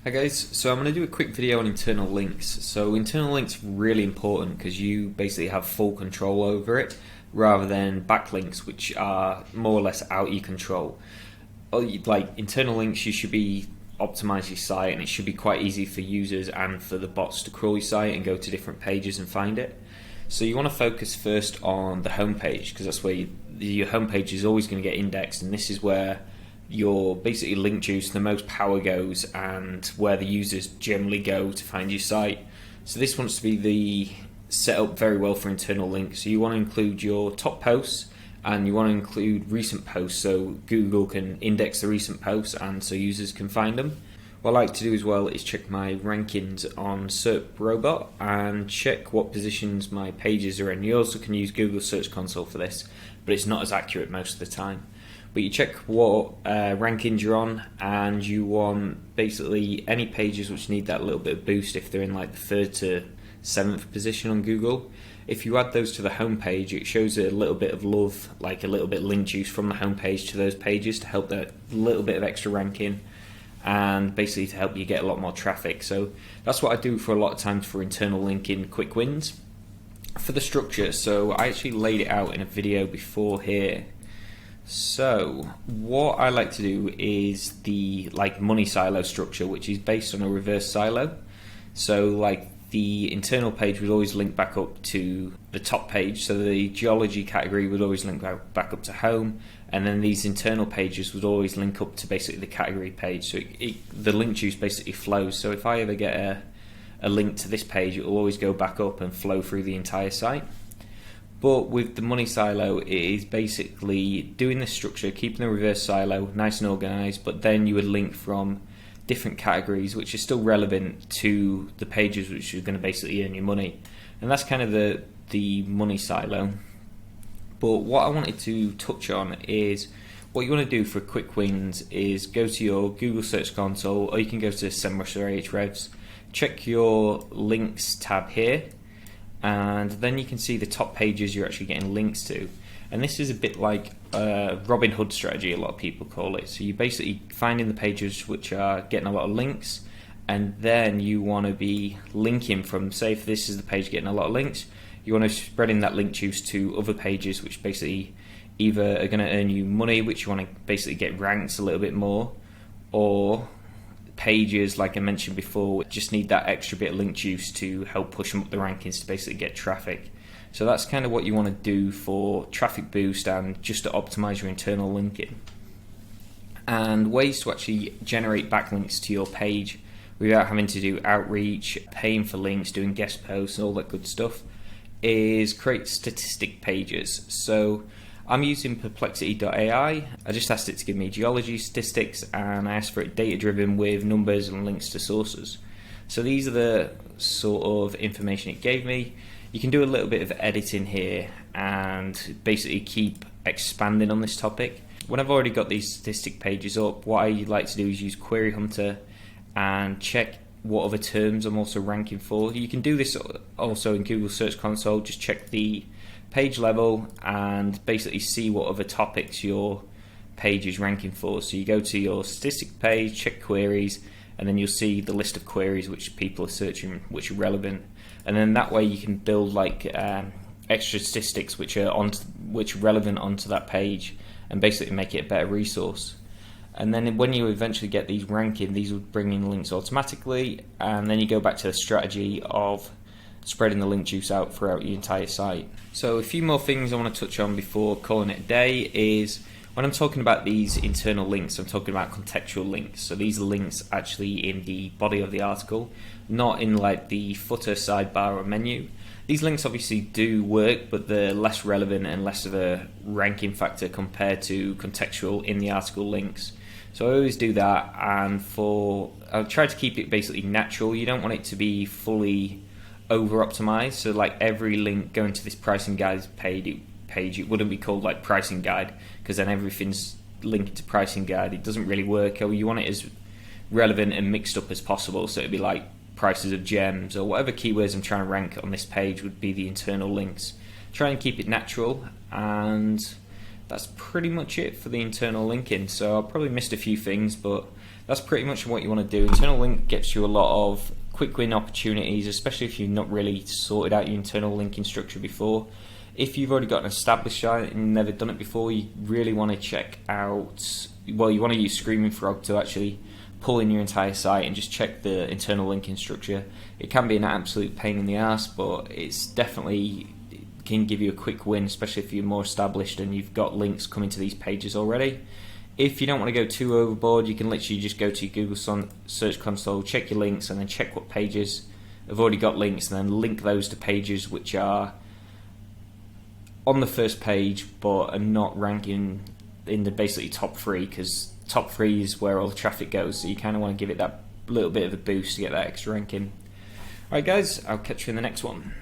Hi guys, so I'm going to do a quick video on internal links. So internal links are really important because you basically have full control over it rather than backlinks, which are more or less out of your control. Like internal links, you should be optimize your site and it should be quite easy for users and for the bots to crawl your site and go to different pages and find it. So you want to focus first on the home page because that's where your home page is always going to get indexed, and this is where your basically link juice, the most power goes, and where the users generally go to find your site. So this wants to be the set up very well for internal links. So you want to include your top posts and you want to include recent posts so Google can index the recent posts and so users can find them. What I like to do as well is check my rankings on SERPRobot and check what positions my pages are in. You also can use Google Search Console for this, but it's not as accurate most of the time. But you check what rankings you're on, and you want basically any pages which need that little bit of boost if they're in like the 3rd to 7th position on Google. If you add those to the home page, it shows a little bit of love, like a little bit of link juice from the home page to those pages to help that little bit of extra ranking and basically to help you get a lot more traffic. So that's what I do for a lot of times for internal linking quick wins. For the structure, so I actually laid it out in a video before here. So what I like to do is the money silo structure, which is based on a reverse silo. So like the internal page would always link back up to the top page, so the geology category would always link back up to home, and then these internal pages would always link up to basically the category page. So the link juice basically flows. So if I ever get a link to this page, it will always go back up and flow through the entire site. But with the money silo, it is basically doing this structure, keeping the reverse silo nice and organized, but then you would link from different categories which are still relevant to the pages which are going to basically earn you money. And that's kind of the money silo. But what I wanted to touch on is what you want to do for quick wins is go to your Google Search Console, or you can go to SEMrush or Ahrefs, check your links tab here, and then you can see the top pages you're actually getting links to. And this is a bit like Robin Hood strategy, a lot of people call it. So you're basically finding the pages which are getting a lot of links, and then you want to be linking from, say if this is the page getting a lot of links, you want to spread in that link juice to other pages which basically either are going to earn you money, which you want to basically get ranked a little bit more, or pages like I mentioned before just need that extra bit of link juice to help push them up the rankings to basically get traffic. So that's kind of what you want to do for traffic boost and just to optimize your internal linking. And ways to actually generate backlinks to your page without having to do outreach, paying for links, doing guest posts and all that good stuff is create statistic pages. So I'm using perplexity.ai. I just asked it to give me geology statistics, and I asked for it data driven with numbers and links to sources. So these are the sort of information it gave me. You can do a little bit of editing here and basically keep expanding on this topic. When I've already got these statistic pages up, what I like to do is use Query Hunter and check what other terms I'm also ranking for. You can do this also in Google Search Console. Just check the page level and basically see what other topics your page is ranking for. So you go to your statistic page, check queries, and then you'll see the list of queries which people are searching which are relevant, and then that way you can build extra statistics which are relevant onto that page and basically make it a better resource. And then when you eventually get these ranking, these will bring in links automatically, and then you go back to the strategy of spreading the link juice out throughout your entire site. So a few more things I want to touch on before calling it a day is when I'm talking about these internal links, I'm talking about contextual links. So these are links actually in the body of the article, not in like the footer, sidebar or menu. These links obviously do work, but they're less relevant and less of a ranking factor compared to contextual in the article links. So I always do that, and I'll try to keep it basically natural. You don't want it to be fully over optimized. So like every link going to this pricing guide page, it wouldn't be called like pricing guide because then everything's linked to pricing guide. It doesn't really work. Or you want it as relevant and mixed up as possible. So it'd be like prices of gems or whatever keywords I'm trying to rank on this page would be the internal links. Try and keep it natural, and that's pretty much it for the internal linking. So I probably missed a few things, but that's pretty much what you want to do. Internal link gets you a lot of quick win opportunities, especially if you've not really sorted out your internal linking structure before. If you've already got an established site and never done it before, you really want to check out, well, you want to use Screaming Frog to actually pull in your entire site and just check the internal linking structure. It can be an absolute pain in the ass, but it's definitely can give you a quick win, especially if you're more established and you've got links coming to these pages already. If you don't want to go too overboard, you can literally just go to your Google Search Console, check your links, and then check what pages have already got links, and then link those to pages which are on the first page but are not ranking in the basically top 3, because top 3 is where all the traffic goes, so you kind of want to give it that little bit of a boost to get that extra ranking. Alright guys, I'll catch you in the next one.